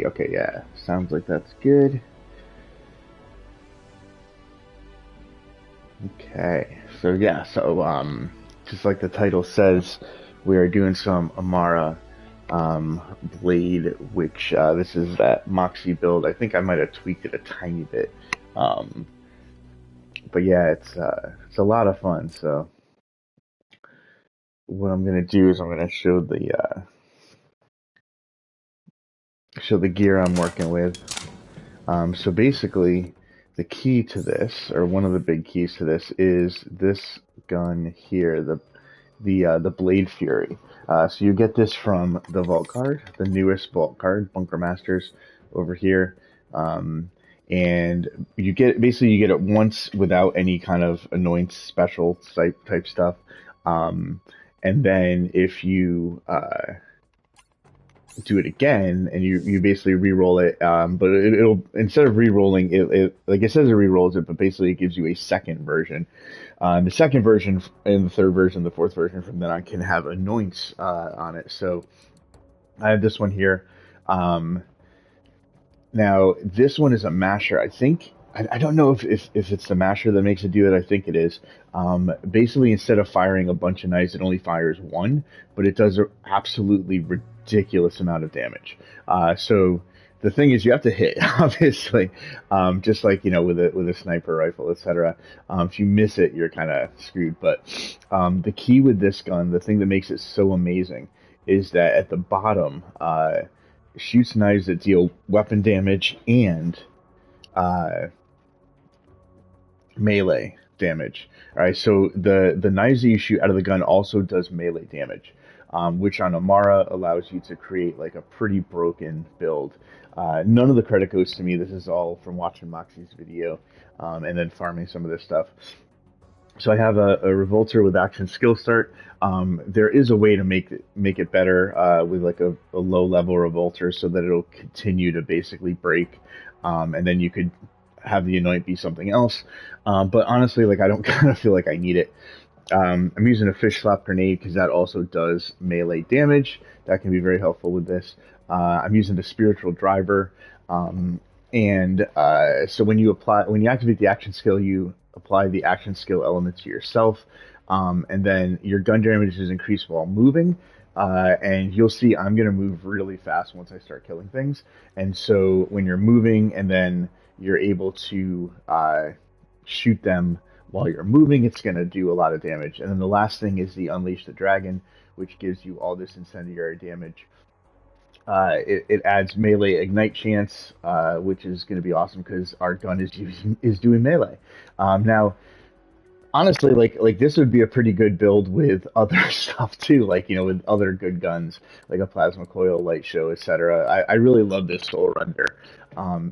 see. Okay, yeah. Sounds like that's good. Okay. So yeah, just like the title says, we are doing some Amara Blade Witch. This is that Moxie build. I think I might have tweaked it a tiny bit. Um, but yeah, it's a lot of fun. So what I'm gonna do is I'm gonna show the gear I'm working with. So basically, the key to this, or one of the big keys to this, is this gun here, the Blade Fury. So you get this from the vault card, the newest vault card, Bunker Masters, over here. And you get it once without any kind of annoyance special type stuff. And then if you do it again, and you basically re-roll it, but it'll, instead of re-rolling it, like it says it re-rolls it, but basically it gives you a second version. The second version and the third version, the fourth version from then on can have annoyance on it. So I have this one here. Now this one is a masher. I think I don't know if it's the masher that makes it do it. I think it is. Basically, instead of firing a bunch of knives, it only fires one, but it does an absolutely ridiculous amount of damage. So the thing is, you have to hit, obviously, just like with a sniper rifle, etc. If you miss it, you're kind of screwed. But the key with this gun, the thing that makes it so amazing, is that at the bottom, shoots knives that deal weapon damage and melee damage. All right, so the knives that you shoot out of the gun also does melee damage, which on Amara allows you to create like a pretty broken build. None of the credit goes to me. This is all from watching Moxie's video and then farming some of this stuff. So I have a Revolter with action skill start. There is a way to make it better with like a low level Revolter so that it'll continue to basically break, and then you could have the Anoint be something else. But honestly, like I don't kind of feel like I need it. I'm using a Fish Slap Grenade because that also does melee damage. That can be very helpful with this. I'm using the Spiritual Driver, and so when you activate the action skill, you apply the action skill element to yourself, and then your gun damage is increased while moving. And you'll see I'm going to move really fast once I start killing things. And so when you're moving and then you're able to shoot them while you're moving, it's going to do a lot of damage. And then the last thing is the Unleash the Dragon, which gives you all this incendiary damage. It adds melee ignite chance, which is going to be awesome because our gun is doing melee. Now, honestly, like this would be a pretty good build with other stuff too, like with other good guns like a plasma coil, light show, etc. I really love this Soul Render.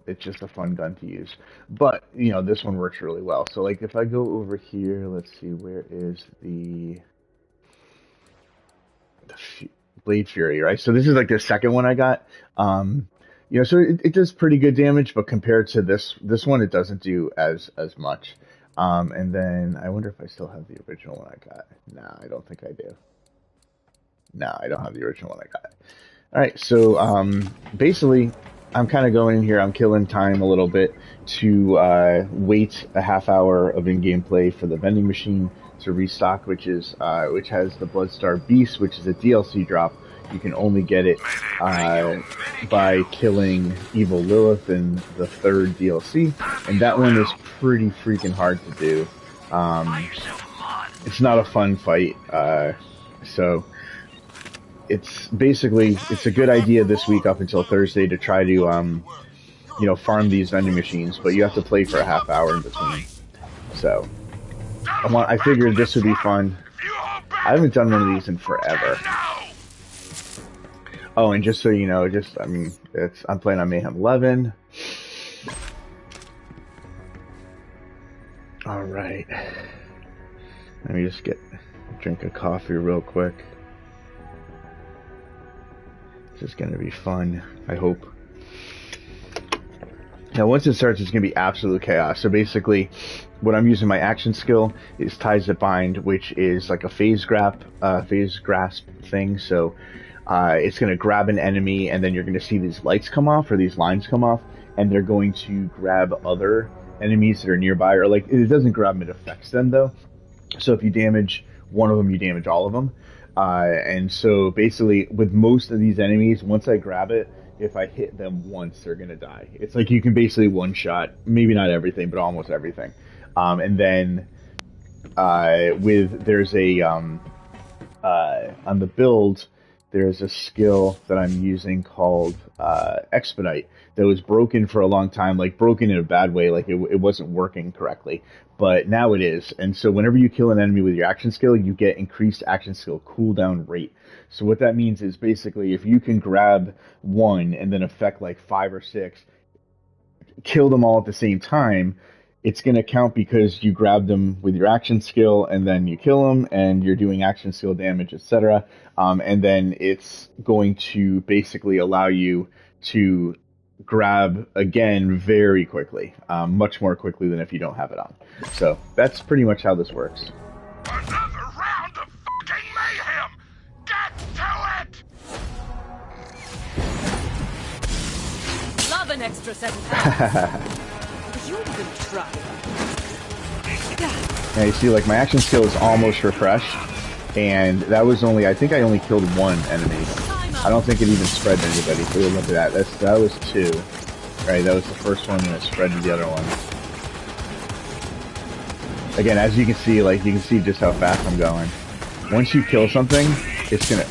It's just a fun gun to use, but this one works really well. So like if I go over here, let's see, where is the Blade Fury, right? So this is like the second one I got. So it does pretty good damage, but compared to this one, it doesn't do as much. And then I wonder if I still have the original one I got. Nah, I don't think I do. No, I don't have the original one I got. All right, so basically, I'm kind of going in here. I'm killing time a little bit to wait a half hour of in-game play for the vending machine to restock, which has the Bloodstar Beast, which is a DLC drop. You can only get it by killing Evil Lilith in the third DLC, and that one is pretty freaking hard to do. It's not a fun fight, so it's a good idea this week up until Thursday to try to farm these vending machines, but you have to play for a half hour in between. So I figured this would be fun. I haven't done one of these in forever. Oh, and just so you know, I'm playing on Mayhem 11. All right. Let me just drink a coffee real quick. This is going to be fun, I hope. Now, once it starts, it's going to be absolute chaos. So basically, what I'm using my action skill is Ties That Bind, which is like a phase grasp thing. So It's going to grab an enemy, and then you're going to see these lights come off or these lines come off, and they're going to grab other enemies that are nearby. Or like it doesn't grab them; it affects them though. So if you damage one of them, you damage all of them. And so basically, with most of these enemies, once I grab it, if I hit them once, they're gonna die. It's like you can basically one shot, maybe not everything, but almost everything. And then there's a on the build, there's a skill that I'm using called Expedite that was broken for a long time, like broken in a bad way, like it wasn't working correctly. But now it is, and so whenever you kill an enemy with your action skill, you get increased action skill cooldown rate. So what that means is basically if you can grab one and then affect like 5 or 6, kill them all at the same time, it's going to count because you grabbed them with your action skill and then you kill them and you're doing action skill damage, etc. And then it's going to basically allow you to grab again very quickly, much more quickly than if you don't have it on. So that's pretty much how this works. Another round of fucking mayhem! Get to it! Love an extra set of hands. You even try. Now you see, like, my action skill is almost refreshed, and that was only, I think I only killed one enemy. I don't think it even spread to anybody. So look at that. That was 2. Right, that was the first one, and it spread to the other one. Again, as you can see, like, you can see just how fast I'm going. Once you kill something, it's gonna...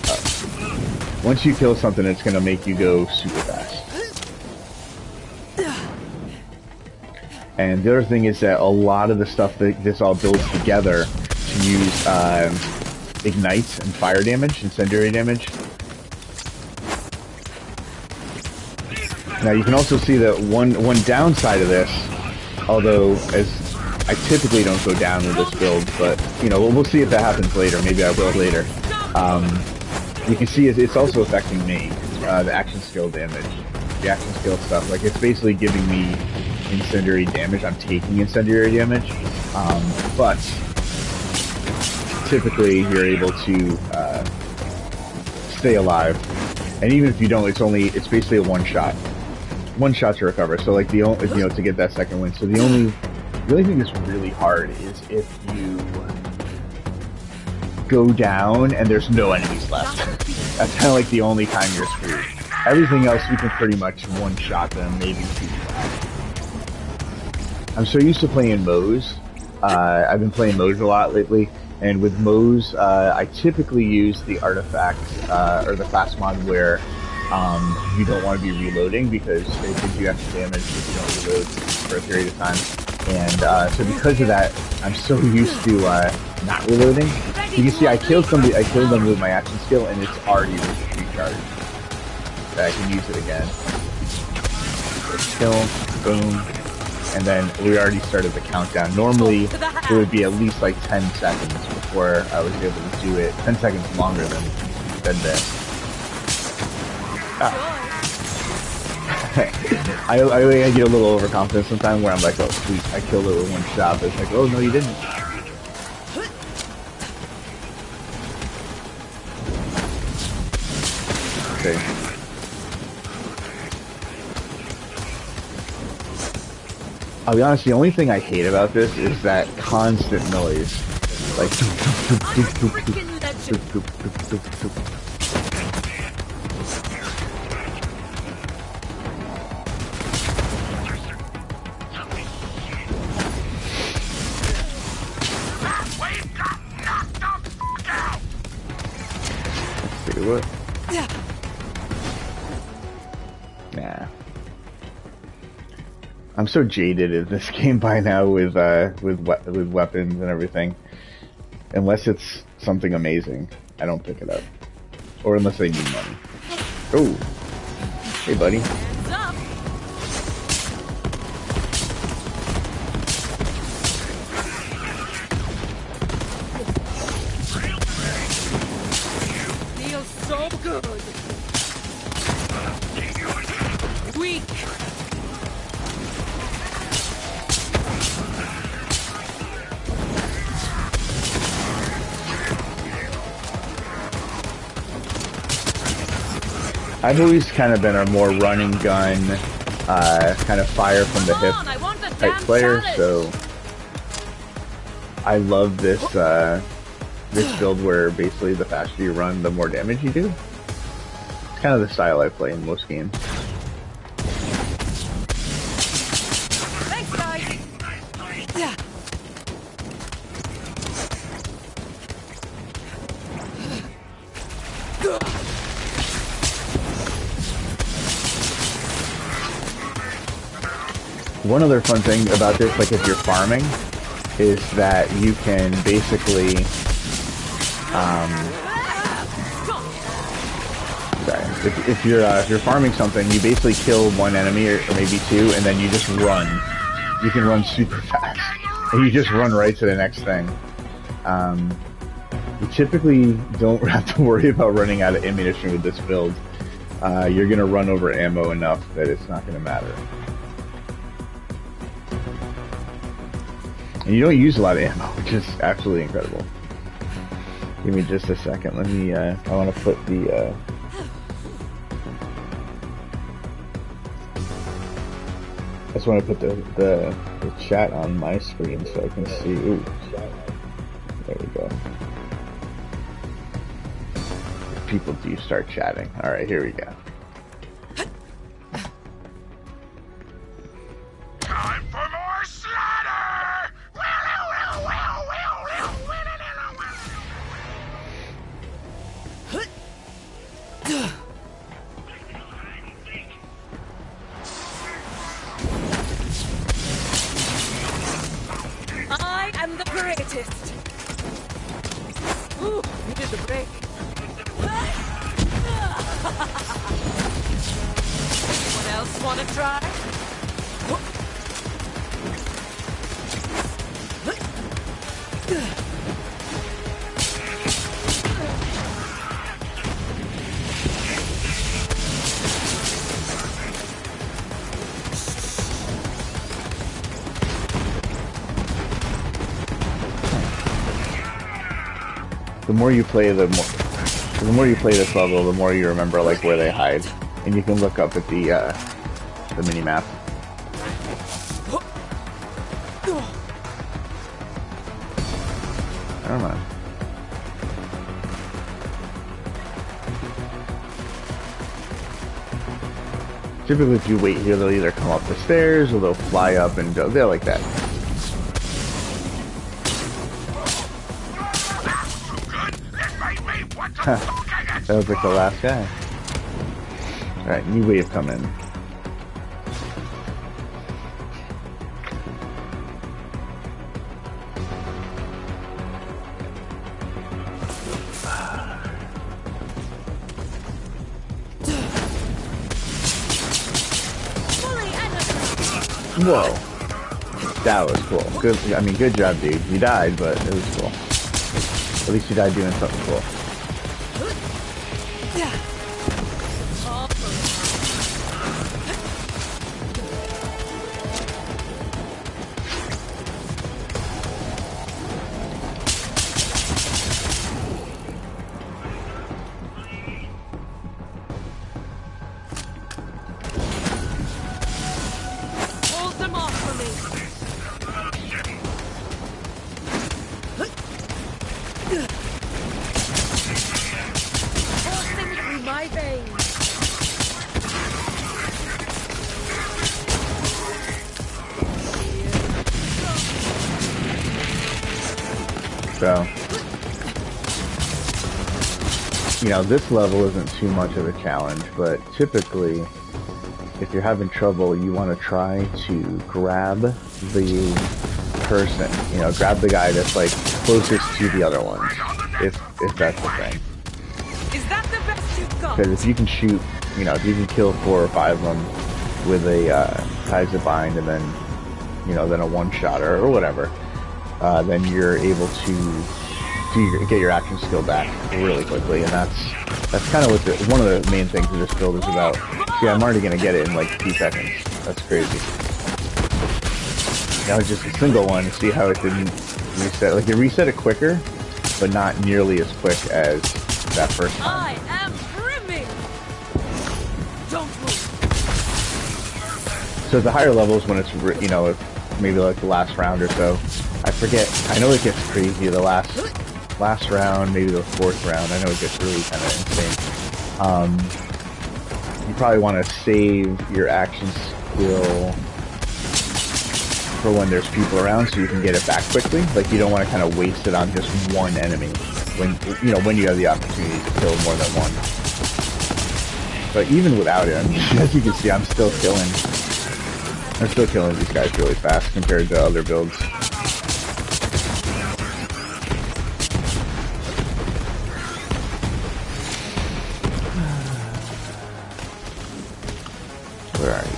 once you kill something, it's gonna make you go super fast. And the other thing is that a lot of the stuff that this all builds together to use ignite and fire damage, incendiary damage. Now you can also see that one downside of this, although as I typically don't go down with this build, but you know we'll see if that happens later. Maybe I will later. You can see it's also affecting me, the action skill damage, the action skill stuff. Like it's basically giving me incendiary damage. I'm taking incendiary damage, but typically you're able to stay alive, and even if you don't, it's basically a one shot to recover. So like to get that second win. So the only thing that's really hard is if you go down and there's no enemies left. That's kind of like the only time you're screwed. Everything else you can pretty much one shot them, maybe 2 shots. I'm so used to playing Moze. I've been playing Moze a lot lately, and with Moze, I typically use the artifact or the fast mod where you don't want to be reloading because it gives you extra damage if you don't reload for a period of time. And so because of that, I'm so used to not reloading. You can see I killed them with my action skill, and it's already recharged. I can use it again. Kill, boom. And then we already started the countdown. Normally, it would be at least like 10 seconds before I was able to do it. 10 seconds longer than this. I get a little overconfident sometimes where I'm like, oh sweet, I killed it with one shot. But it's like, oh no, you didn't. Okay. I'll be honest, the only thing I hate about this is that constant noise. Like, what? Nah. I'm so jaded in this game by now with weapons and everything. Unless it's something amazing, I don't pick it up. Or unless they need money. Oh, hey buddy. Feels so good. Weak. I've always kind of been a more run and gun, kind of fire from the hip type player, so I love this this build where basically the faster you run, the more damage you do. It's kind of the style I play in most games. Thanks, guys. Yeah. One other fun thing about this, like if you're farming, is that you can basically, sorry, if you're farming something, you basically kill one enemy or maybe two, and then you just run. You can run super fast, and you just run right to the next thing. You typically don't have to worry about running out of ammunition with this build. You're gonna run over ammo enough that it's not gonna matter. And you don't use a lot of ammo, which is absolutely incredible. Give me just a second. Let me, I want to put the, I just want to put the chat on my screen so I can see. Ooh, chat. There we go. People do start chatting. Alright, here we go. Time for more slaughter! I am the greatest. Ooh, you did the break. Anyone else want to try? The more you play, the more you play this level, the more you remember like where they hide, and you can look up at the mini map. I don't know. Typically, if you wait here, they'll either come up the stairs or they'll fly up and go. They're like that. That was like the last guy. Alright, new wave coming. Whoa. That was cool. Good, I mean, good job, dude. You died, but it was cool. At least you died doing something cool. So, you know, this level isn't too much of a challenge, but typically, if you're having trouble, you want to try to grab the person, you know, grab the guy that's like closest to the other ones, if that's the thing. Is that the best you've got? Because if you can shoot, you know, if you can kill 4 or 5 of them with a ties to bind and then, you know, then a one-shotter or whatever, then you're able to get your action skill back really quickly, and that's kind of what one of the main things of this build is about. See, I'm already gonna get it in like 2 seconds. That's crazy. Now it's just a single one. See how it didn't reset? Like it reset it quicker, but not nearly as quick as that first time. I am brimming. So at the higher levels, when it's you know maybe like the last round or so, I forget. I know it gets crazy. The last round, maybe the fourth round. I know it gets really kind of insane. You probably want to save your action skill for when there's people around, so you can get it back quickly. Like you don't want to kind of waste it on just one enemy when when you have the opportunity to kill more than one. But even without it, I mean, as you can see, I'm still killing these guys really fast compared to other builds. Where are you?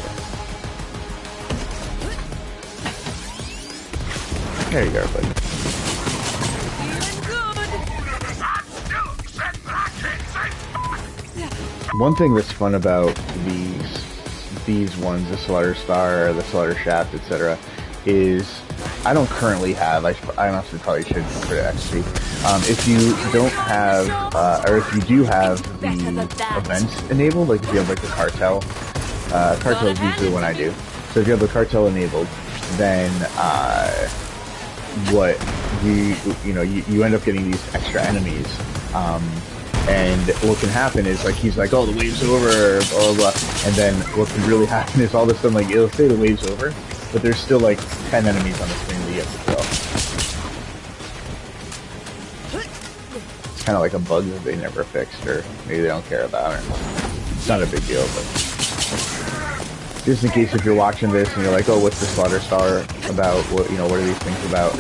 There you go, buddy. One thing that's fun about these ones, the Slaughterstar, the Slaughter Shaft, etc., is I don't currently have. I honestly probably should for the XP. If you don't have, or if you do have the events enabled, like if you have like the cartel is usually when I do. So if you have the cartel enabled, then what you end up getting these extra enemies. And what can happen is, like, he's like, oh, the wave's over, blah, blah, blah. And then what can really happen is all of a sudden, like, it'll say the wave's over, but there's still, like, 10 enemies on the screen that you have to kill. It's kind of like a bug that they never fixed, or maybe they don't care about it. It's not a big deal, but just in case if you're watching this and you're like, oh, what's the Slaughterstar about? What are these things about?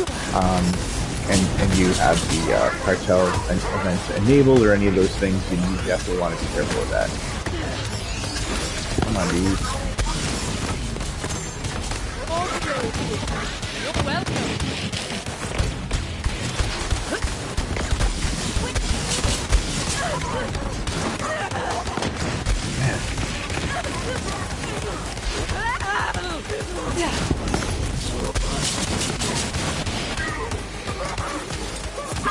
And you have the cartel events enabled or any of those things, you definitely want to be careful with that. Come on, dude. You're welcome.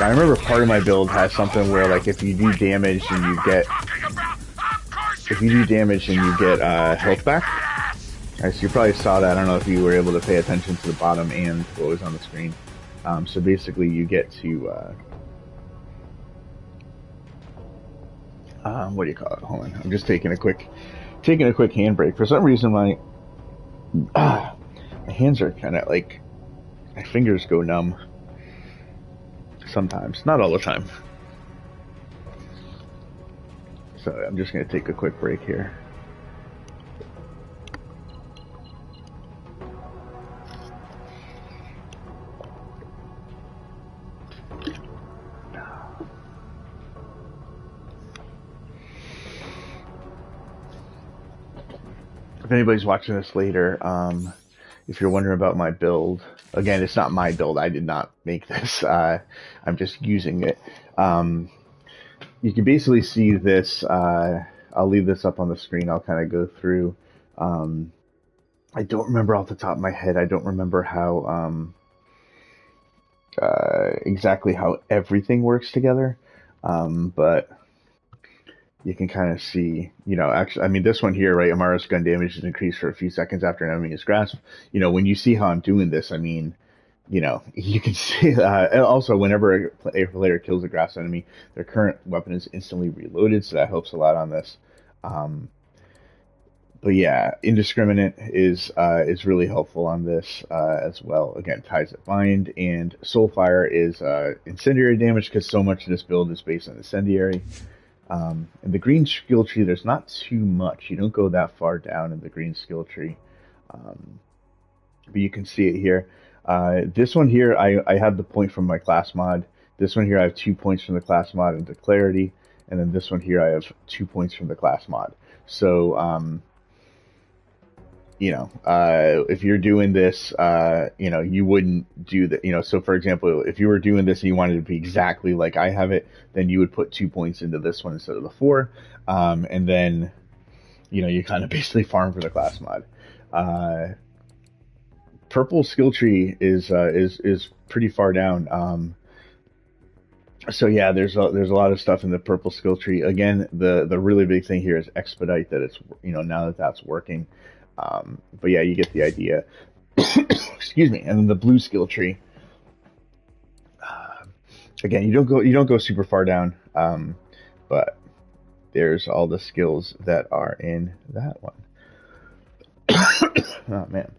I remember part of my build has something where, like, if you do damage and you get health back. Alright, so you probably saw that. I don't know if you were able to pay attention to the bottom and what was on the screen. So basically, you get to what do you call it? Hold on, I'm just taking a quick handbrake. For some reason, my hands are kind of like, my fingers go numb. Sometimes, not all the time. So I'm just going to take a quick break here. If anybody's watching this later, if you're wondering about my build, again, it's not my build. I did not make this. I'm just using it. You can basically see this. I'll leave this up on the screen. I'll kind of go through. I don't remember off the top of my head. I don't remember how exactly how everything works together. But you can kind of see, actually, I mean, this one here, right? Amara's gun damage is increased for a few seconds after an enemy is grasped. When you see how I'm doing this, I mean, you can see, and also whenever a player kills a grasped enemy, their current weapon is instantly reloaded, so that helps a lot on this. But yeah, indiscriminate is really helpful on this as well. Again, ties that bind, and Soulfire is incendiary damage because so much of this build is based on incendiary. And the green skill tree, there's not too much. You don't go that far down in the green skill tree, but you can see it here. This one here, I have the point from my class mod. This one here, I have 2 points from the class mod into clarity, and then this one here, I have 2 points from the class mod. So, if you're doing this, you wouldn't do that. So for example, if you were doing this and you wanted it to be exactly like I have it, then you would put 2 points into this one instead of the 4. And then, you kind of basically farm for the class mod. Purple skill tree is pretty far down. So yeah, there's a lot of stuff in the purple skill tree. Again, the really big thing here is expedite, that it's, now that that's working. But yeah, you get the idea. Excuse me. And then the blue skill tree. Again, you don't go super far down, but there's all the skills that are in that one. Oh man.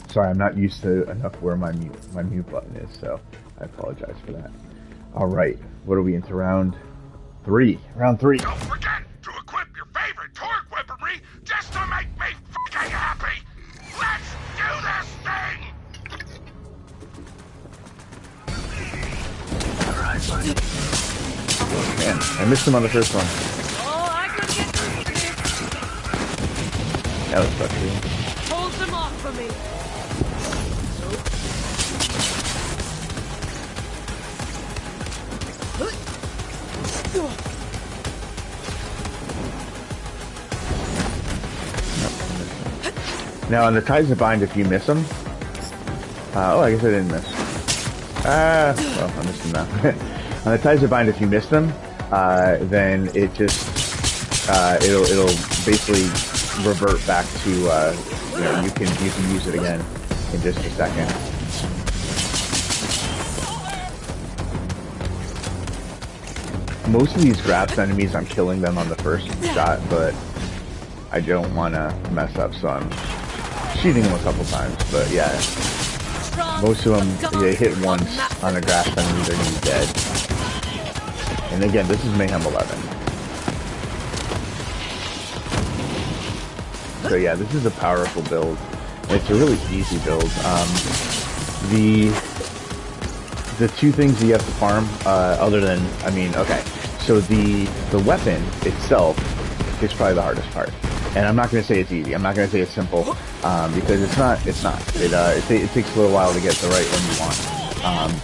Sorry, I'm not used to enough where my mute button is, so I apologize for that. All right, what are we into round 3? Round 3. Don't forget to equip your favorite torque weaponry just to make me fucking happy. Let's do this thing. All right, buddy. Man, I missed him on the first one. Oh, I could get through this. That was frustrating. Hold them off for me. Now on the ties that bind, if you miss them, oh, I guess I didn't miss. Well, I missed them now. On the ties that bind, if you miss them, then it just it'll basically revert back to you know, you can use it again in just a second. Most of these grasp enemies, I'm killing them on the first shot, but I don't want to mess up, so I'm shooting them a couple times. But yeah, most of them, they hit once on a grasp enemy, they're gonna be dead. And again, this is Mayhem 11. So yeah, this is a powerful build. It's a really easy build. The two things that you have to farm, other than, I mean, okay, so the weapon itself is probably the hardest part. And I'm not going to say it's easy. I'm not going to say it's simple, because it's not. It takes a little while to get the right one you want,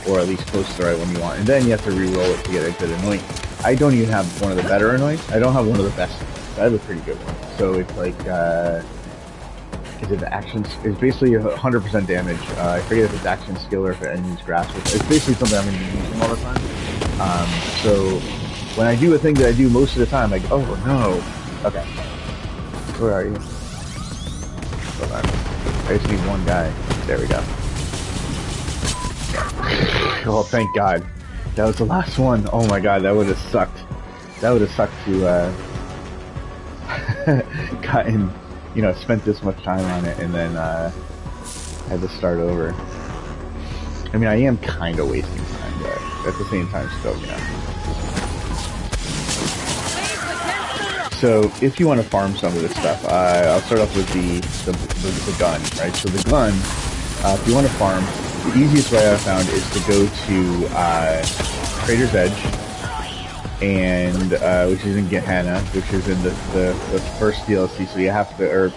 or at least close to the right one you want. And then you have to re-roll it to get a good anoint. I don't even have one of the better anoints. I don't have one of the best. I have a pretty good one. So it's like, is it the action? It's basically 100% damage. I forget if it's action skill or if it enemies grasp. It's basically something I'm going to be using all the time. So when I do a thing that I do most of the time, like, oh no, okay. Where are you? Hold on. I just need one guy. There we go. Oh, thank God. That was the last one. Oh my God, that would have sucked. That would have sucked to, gotten, you know, spent this much time on it and then, had to start over. I mean, I am kind of wasting time, but at the same time, still, you know. So, if you want to farm some of this stuff, I'll start off with the gun, right? So the gun, if you want to farm, the easiest way I've found is to go to Crater's Edge, and which is in Gehenna, which is in the first DLC. So you have to, or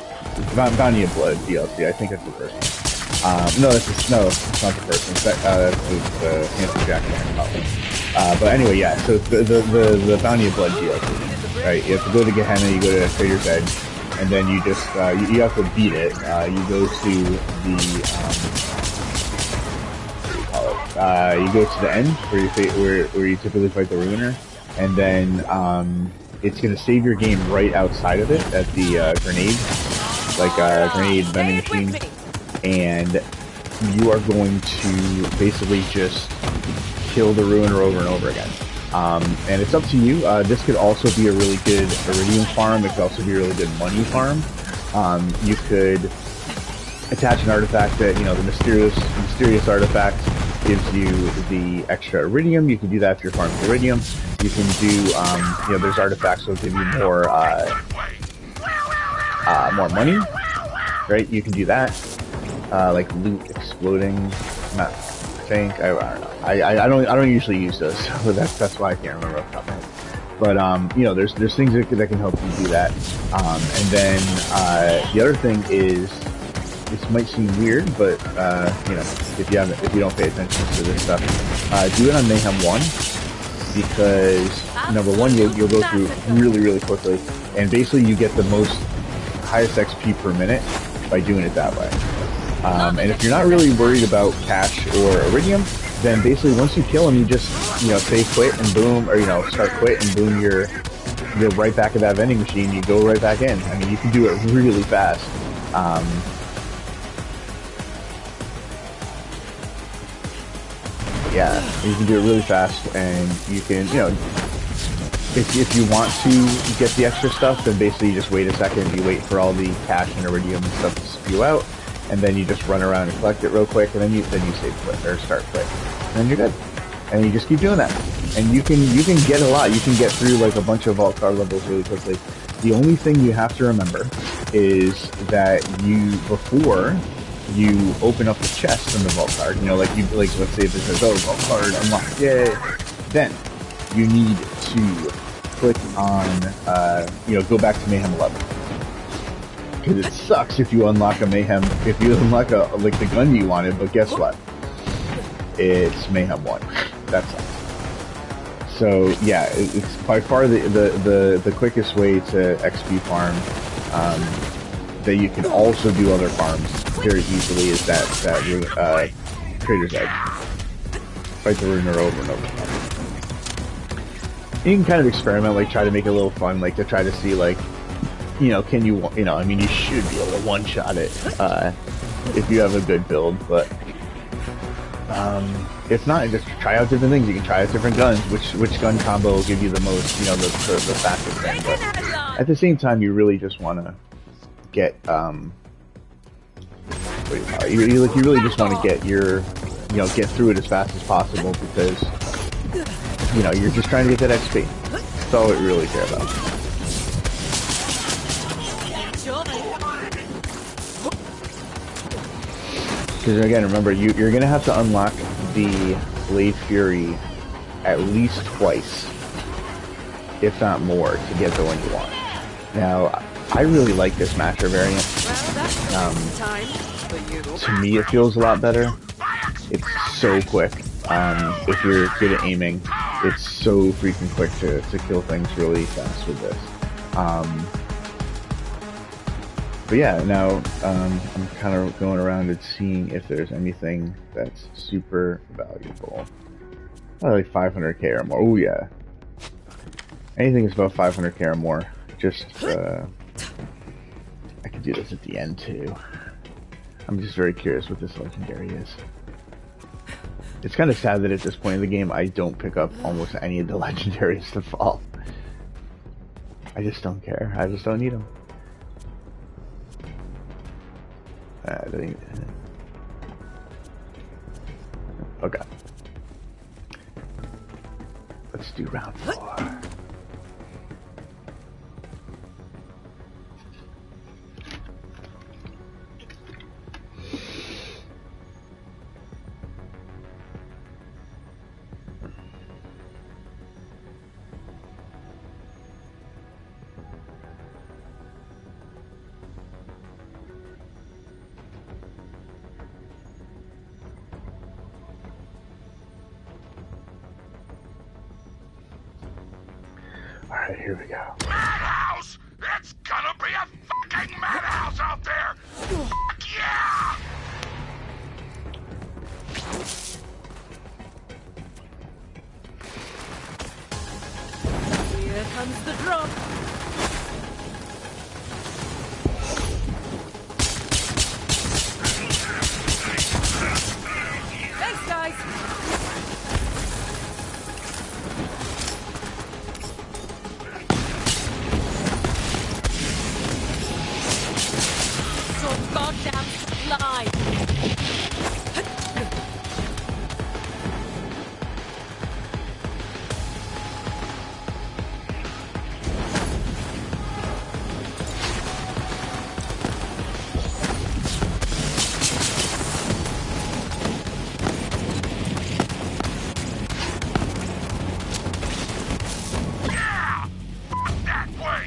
Bounty of Blood DLC. I think that's the first one. No, it's not the first one. That's the Handsome Jack one. But anyway, yeah. So the Bounty of Blood DLC. Right, you have to go to Gehenna, you go to Crater's Edge, and then you just, you have to beat it. You go to the, what do you call it? You go to the end, where you typically fight the Ruiner, and then, it's gonna save your game right outside of it, at the, grenade vending machine, and you are going to basically just kill the Ruiner over and over again. And it's up to you. This could also be a really good Iridium farm. It could also be a really good money farm. You could attach an artifact that, you know, the mysterious artifact gives you the extra Iridium. You can do that if you're farming Iridium. You can do, you know, there's artifacts that will give you more money, right? You can do that. Like loot exploding, not. I don't know. I don't usually use those, so that's why I can't remember off the top of my head. But you know, there's things that can help you do that. And then the other thing is, this might seem weird, but you know, if you don't pay attention to this stuff, do it on Mayhem 1, because number one, you'll go through really quickly, and basically you get the highest XP per minute by doing it that way. And if you're not really worried about cash or Iridium, then basically once you kill him, you just, you know, say quit and boom, or, you know, start quit and boom, you're you're right back at that vending machine. You go right back in. I mean, you can do it really fast. Yeah, you can do it really fast, and you can, if you want to get the extra stuff, then basically you just wait a second. You wait for all the cash and iridium and stuff to spew out, and then you just run around and collect it real quick, and then you save quick or start quick, and then you're good. And you just keep doing that, and you can get a lot. You can get through like a bunch of vault card levels really quickly. The only thing you have to remember is that before you open up the chest in the vault card, let's say if it says, oh, vault card unlocked, yay, then you need to click on, go back to Mayhem 11. Because it sucks if you unlock the gun you wanted, but guess what? It's Mayhem 1. That sucks. So yeah, it's by far the quickest way to XP farm, that you can also do other farms very easily is that Trader's Edge. Fight the ruiner over and over again. You can kind of experiment, like try to make it a little fun, like to try to see can you, I mean, you should be able to one-shot it, if you have a good build, but, if not, just try out different things. You can try out different guns, which gun combo will give you the most, the fastest thing, but at the same time, you really just want to get, you really just want to get get through it as fast as possible, because, you're just trying to get that XP. That's all you really care about. Because again, remember, you're going to have to unlock the Blade Fury at least twice, if not more, to get the one you want. Now, I really like this Smasher variant. To me, it feels a lot better. It's so quick. If you're good at aiming, it's so freaking quick to kill things really fast with this. But yeah, now I'm kind of going around and seeing if there's anything that's super valuable. Probably like 500k or more. Oh yeah. Anything that's about 500k or more. Just, I could do this at the end too. I'm just very curious what this legendary is. It's kind of sad that at this point in the game I don't pick up almost any of the legendaries to fall. I just don't care. I just don't need them. Okay. Let's do round 4. Alright, here we go. Madhouse! It's gonna be a fucking madhouse out there! Fuck yeah! Here comes the drop. Thanks, guys. So goddamn supply. Yeah! Fuck that way!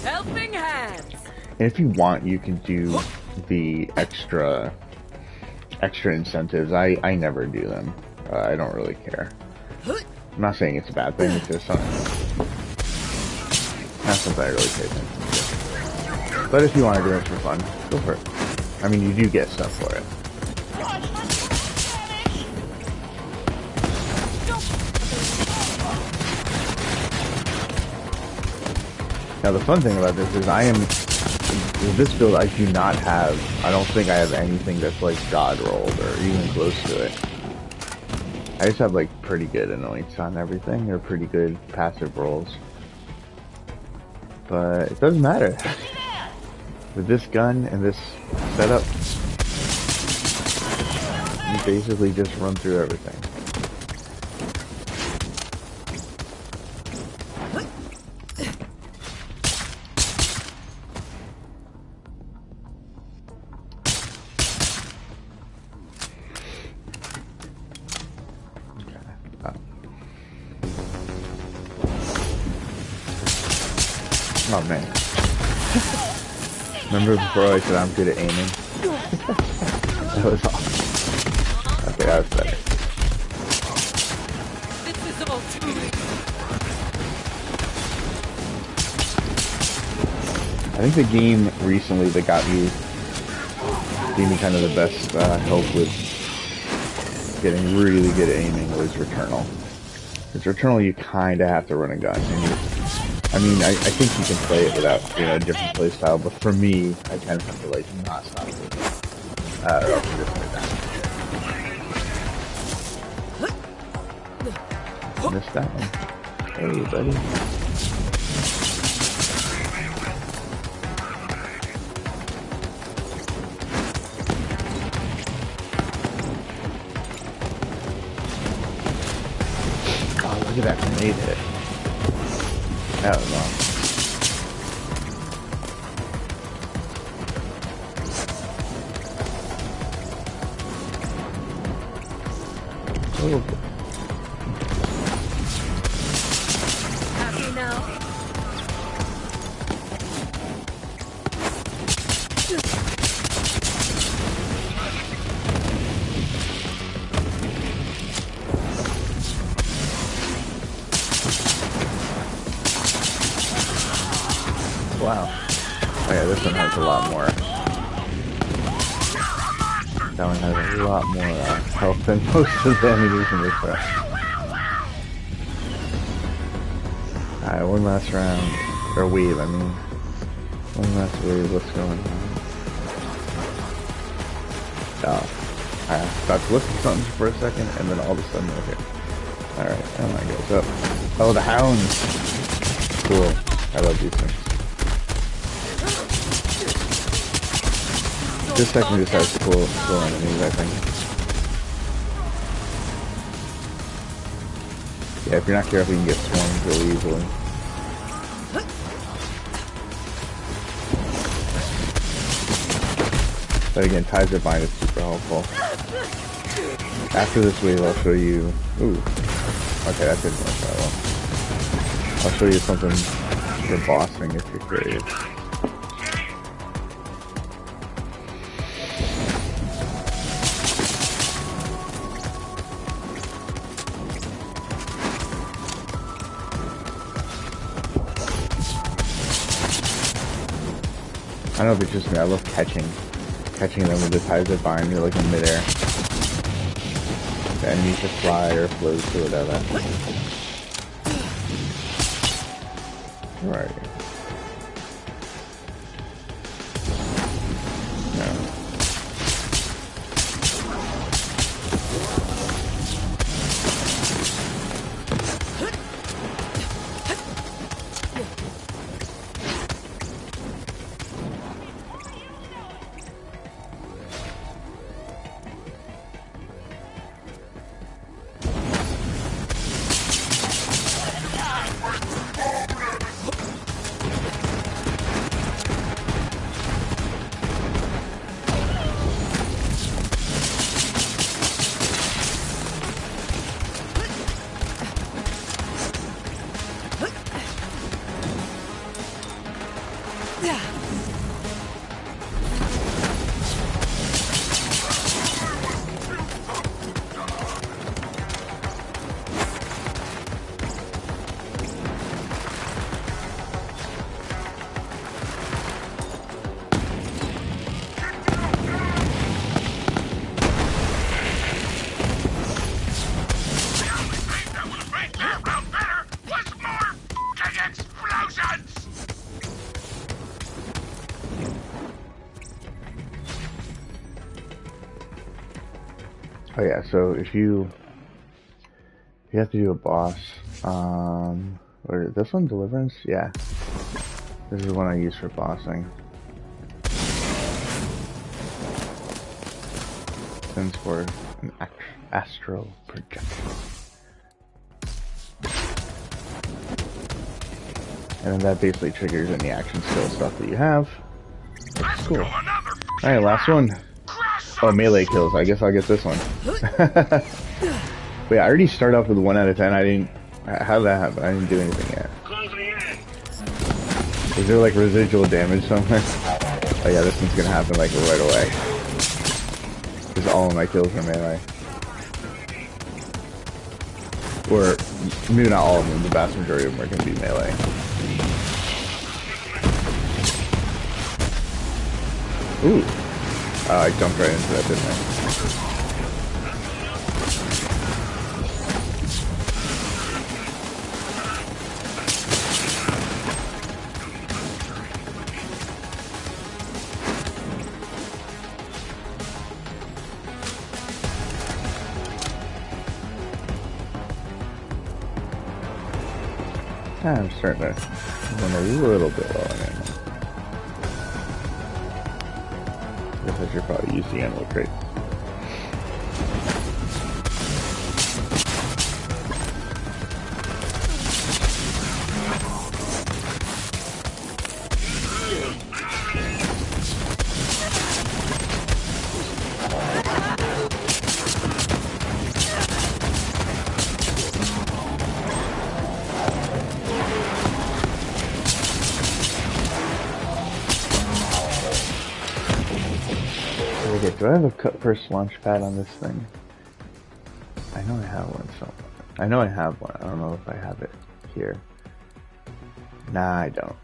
Helping hands. And if you want, you can do the extra incentives. I never do them. I don't really care. I'm not saying it's a bad thing. It's just something. Not something I really pay attention to. But if you want to do it for fun, go for it. I mean, you do get stuff for it. Now the fun thing about this is with this build I do not have, I don't think I have anything that's like god rolled or even close to it. I just have like pretty good anoints on everything, or pretty good passive rolls. But it doesn't matter. With this gun and this setup, you basically just run through everything. Oh man. Remember before I said I'm good at aiming? That was awesome. Okay, that was better. This is all too late. I think the game recently that gave me kind of the best help with getting really good at aiming was Returnal. Because Returnal you kind of have to run a gun. I mean, I think you can play it without, a different playstyle, but for me, I kind of have to, like, not stop it. Or else I'm just gonna die. Missed that one. Hey, buddy. Oh, look at that grenade hit. That was awesome. Oh. Happy now? Wow. Oh yeah, this one has a lot more. That one has a lot more health than most of the enemies in this one. Alright, one last round. Or wave, I mean. One last wave, what's going on? Oh. I thought to listen to something for a second, and then all of a sudden, okay. Alright, that one goes up. Oh, the hounds! Cool. I love these things. This section just has cool enemies, I think. Yeah, if you're not careful, you can get swarmed really easily. But again, ties of bind is super helpful. After this wave, I'll show you. Ooh. Okay, that didn't work that well. I'll show you something for bossing if you're curious. I don't know if it's just me, I love catching them with the ties that bind. You're like in midair. The enemies just fly or float or whatever. Where are you? Oh yeah, so if you have to do a boss, or this one, Deliverance? Yeah. This is the one I use for bossing. Stands for an astral projection. And then that basically triggers any action skill stuff that you have. That's cool. Alright, last one. Oh, melee kills. I guess I'll get this one. Wait, I already started off with 1 out of 10. I didn't... How did that happen? I didn't do anything yet. Is there like residual damage somewhere? Oh yeah, this one's gonna happen like right away. Because all of my kills are melee. Or, maybe not all of them, the vast majority of them are gonna be melee. Ooh. I jumped right into that, didn't I? I'm starting to run a little bit low on ammo. Guess I should probably use the animal crate. Do I have a cut first launch pad on this thing? I know I have one somewhere. I know I have one. I don't know if I have it here. Nah, I don't.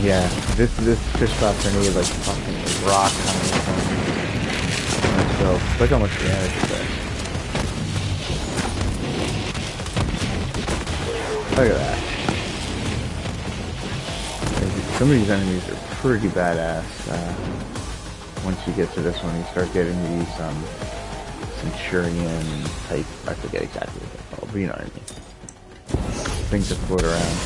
Yeah, this fish spots are needed like fucking rock on this one. Let's go. Look how much damage it does. Look at that. Some of these enemies are pretty badass. Once you get to this one, you start getting these Centurion type. I forget exactly what they're called, but you know what I mean. Things that float around.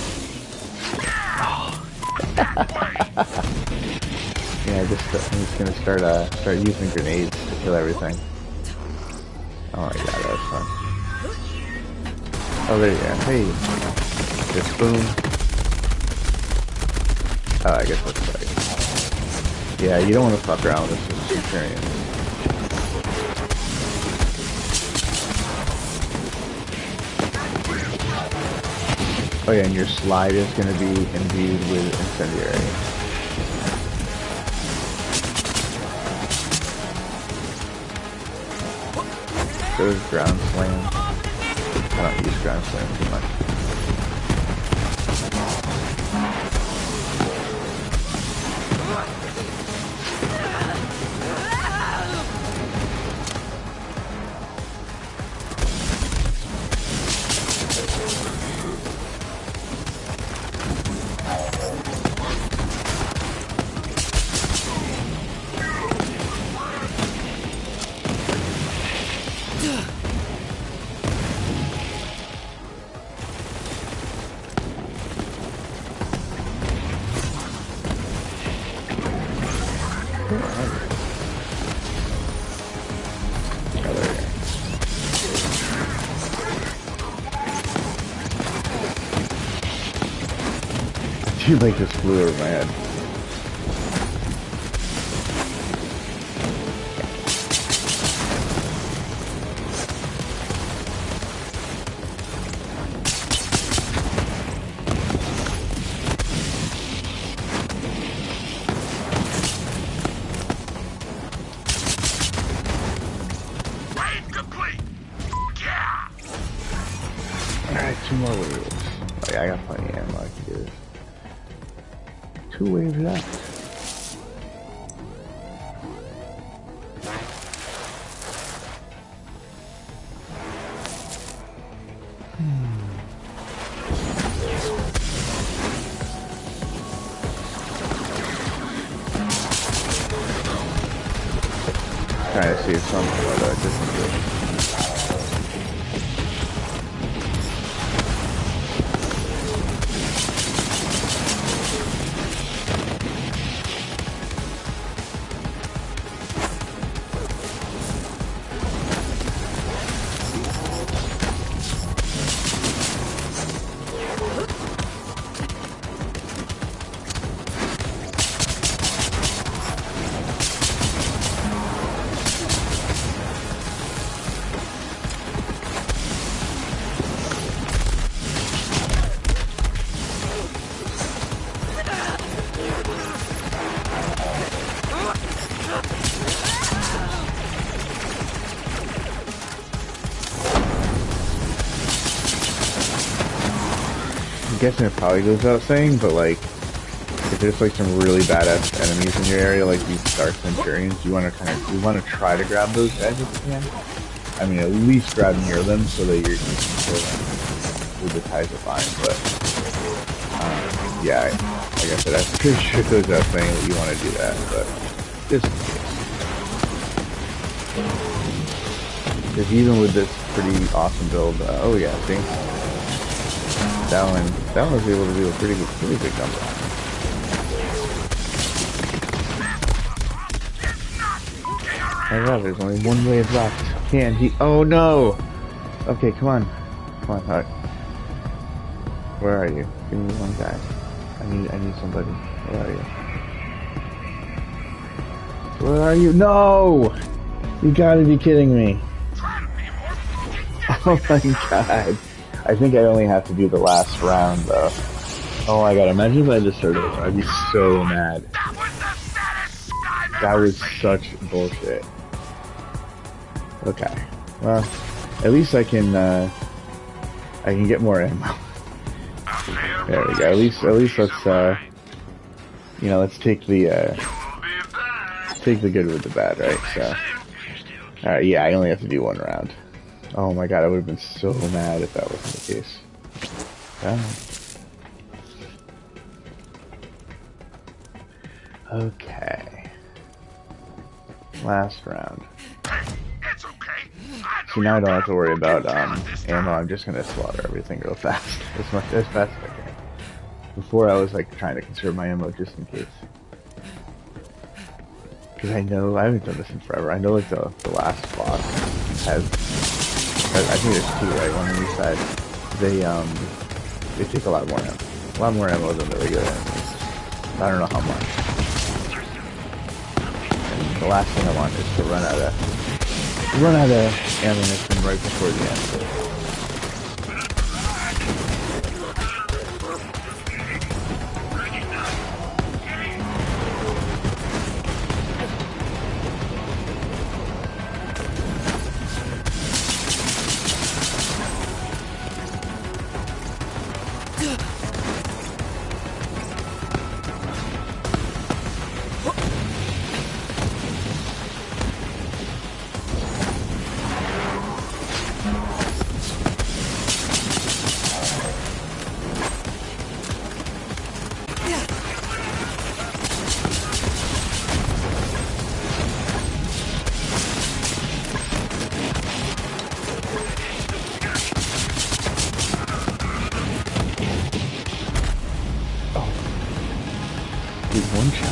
Yeah, I'm just gonna start using grenades to kill everything. Oh my god, that was fun. Oh, there you go. Hey, this boom. Oh, I guess that's right. Yeah, you don't want to fuck around with this Centurion. Oh yeah, and your slide is going to be imbued with incendiary. Those ground slam. I don't use ground slam too much. Dude, like just flew over my head. Raid complete. Yeah. Alright, 2 more waves. Oh, yeah, I got plenty of ammo. I can do this. 2 waves left. Trying to see if something like that doesn't do it. I'm guessing it probably goes without saying, but like, if there's like some really badass enemies in your area, like these Dark Centurions, you want to try to grab those guys if you can. I mean, at least grab near them so that you can kill them with the ties of line. But yeah, like I said, I'm pretty sure it goes without saying that you want to do that. But just in case. Because even with this pretty awesome build, oh yeah, see. That one was able to do a pretty big number. Oh god, there's only 1 wave left. Can he? Oh no! Okay, come on, alright. Where are you? Give me one guy. I need somebody. Where are you? Where are you? No! You gotta be kidding me. Oh my god. I think I only have to do the last round though. Oh my god, imagine if I just started over. I'd be so mad. That was such bullshit. Okay. Well, at least I can get more ammo. There we go. At least let's You know, let's take the You'll be back. take the good with the bad, right? So, all right, yeah, I only have to do one round. Oh my god, I would have been so mad if that wasn't the case. Okay. Last round. Hey, it's okay. I know So now I you're don't have to gonna worry fucking about kill it this time. ammo. I'm just gonna slaughter everything real fast, as fast as I can. Before I was like trying to conserve my ammo just in case. Because I know I haven't done this in forever. I know like the last boss has I think there's two, right? One on each side. They take a lot more ammo. A lot more ammo than the regular enemies. I don't know how much. And the last thing I want is to run out of ammunition right before the end. One shot.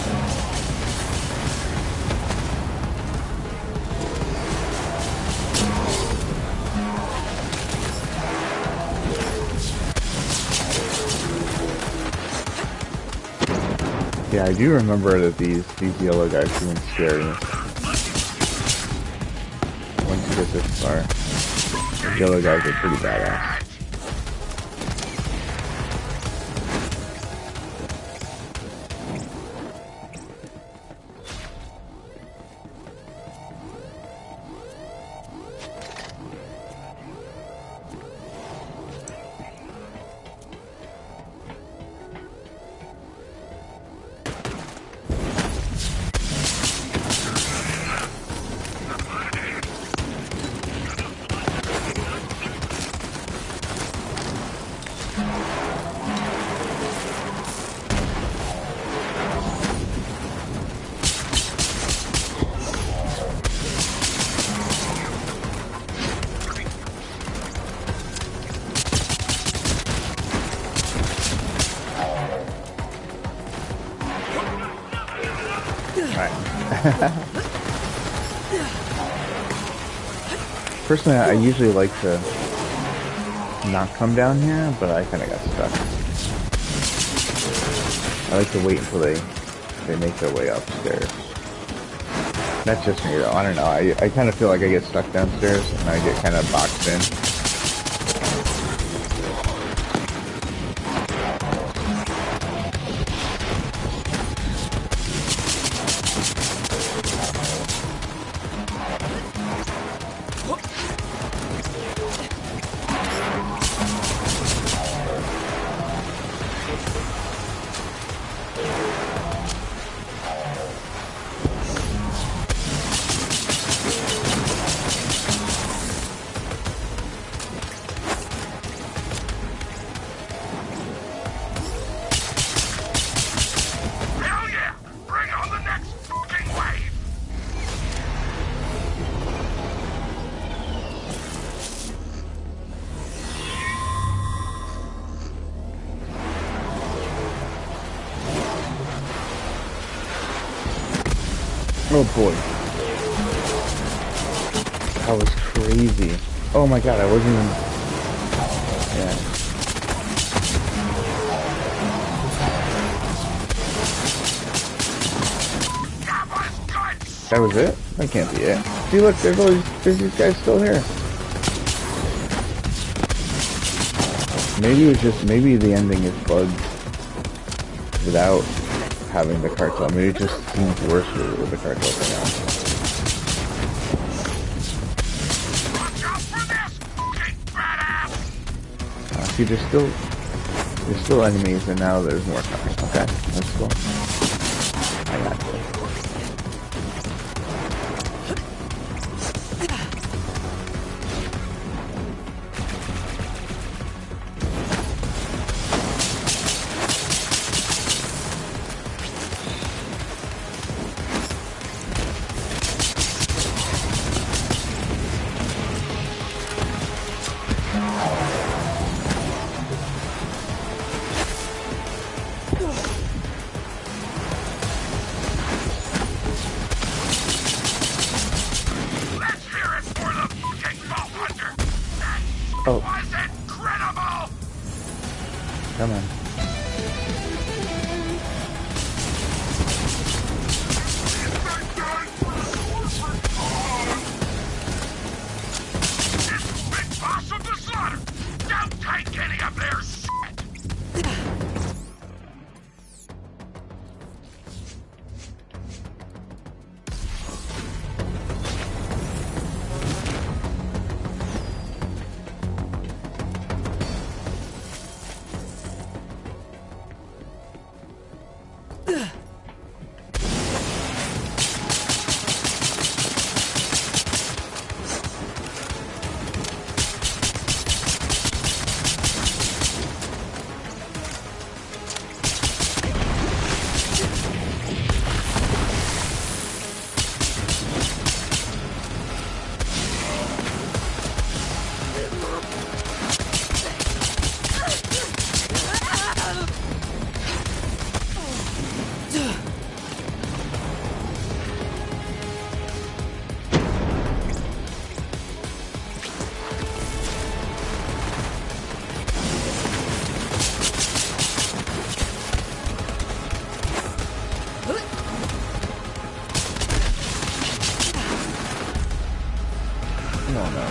Yeah, I do remember that these yellow guys can scare me. Once you get this far, the yellow guys are pretty badass. Personally, I usually like to not come down here, but I kind of got stuck. I like to wait until they make their way upstairs. That's just me though, I don't know, I kind of feel like I get stuck downstairs and I get kind of boxed in. Oh boy. That was crazy. Oh my god, I wasn't even... Yeah. That was it? That can't be it. See, look, there's these guys still here. Maybe it was just, maybe the ending is bugged without having the cartel. Maybe it just seems worse with the cartel thing on. See, there's still enemies, and now there's more coming. Okay, that's cool. Exactly. Let's hear it for the fucking Vault Hunter! That Oh, was incredible! come on. Big boss of the slaughter! Don't take any of their shit! No, no.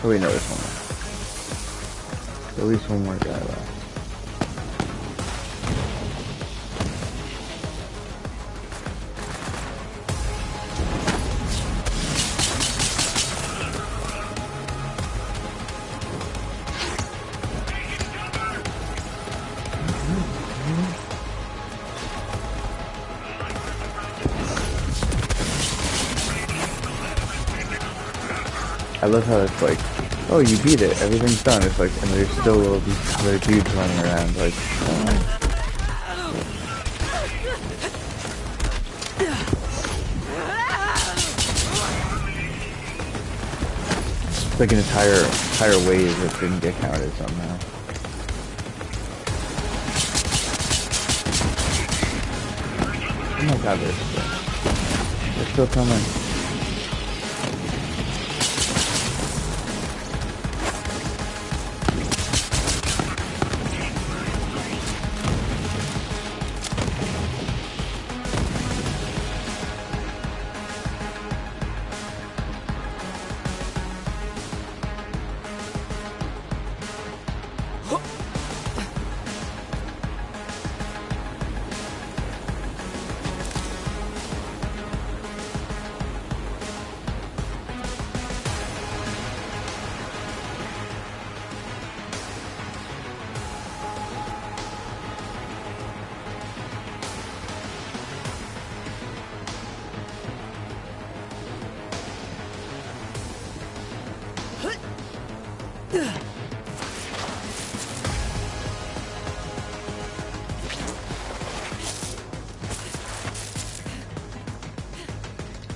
Oh wait, no, there's one more. At least one more guy left. I love how it's like, oh, you beat it, everything's done. It's like, and there's still all these other dudes running around, like, it's like an entire wave that didn't get counted somehow. Oh my god, they're still coming.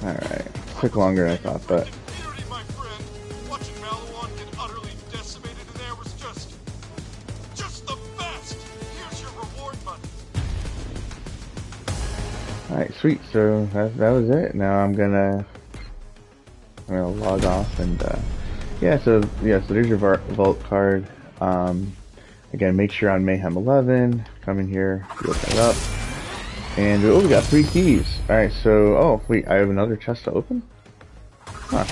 Alright. Took longer than I thought, but... Community, my friend. Watching Malawan get utterly decimated in there was just the best. Here's your reward money. Alright, sweet. So that was it. Now I'm gonna log off and so there's your vault card. Again, make sure on Mayhem 11, come in here, you open it up, and we got 3 keys. Alright, so wait, I have another chest to open? Huh.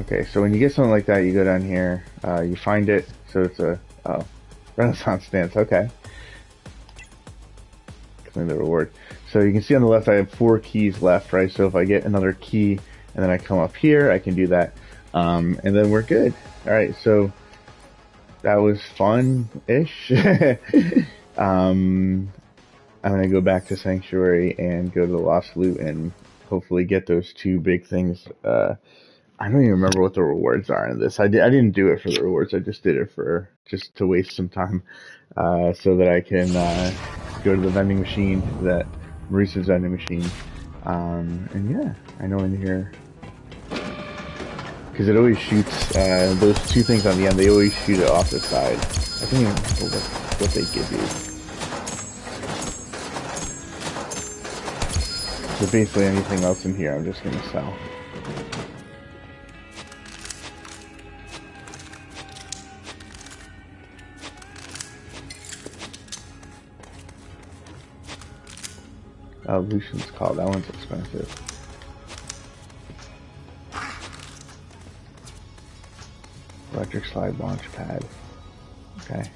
Okay, so when you get something like that, you go down here, you find it, so it's a Renaissance dance, okay. Claim the reward. So you can see on the left I have 4 keys left, right? So if I get another key and then I come up here, I can do that. And then we're good. Alright, so that was fun-ish. I'm gonna go back to Sanctuary and go to the Lost Loot and hopefully get those 2 big things. I don't even remember what the rewards are in this. I didn't do it for the rewards, I just did it just to waste some time, so that I can go to the vending machine, that Maurice's vending machine, and yeah, I know in here, because it always shoots, those 2 things on the end, they always shoot it off the side. I don't even know what they give you. So basically anything else in here I'm just going to sell. Lucian's Call, that one's expensive. Electric slide launch pad. Okay.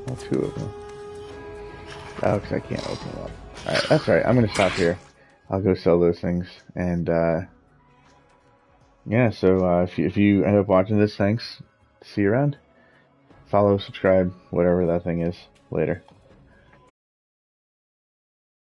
Well, 2 of them. Oh, because I can't open them up. Alright, that's alright. I'm going to stop here. I'll go sell those things. And, yeah, so if you end up watching this, thanks. See you around. Follow, subscribe, whatever that thing is. Later.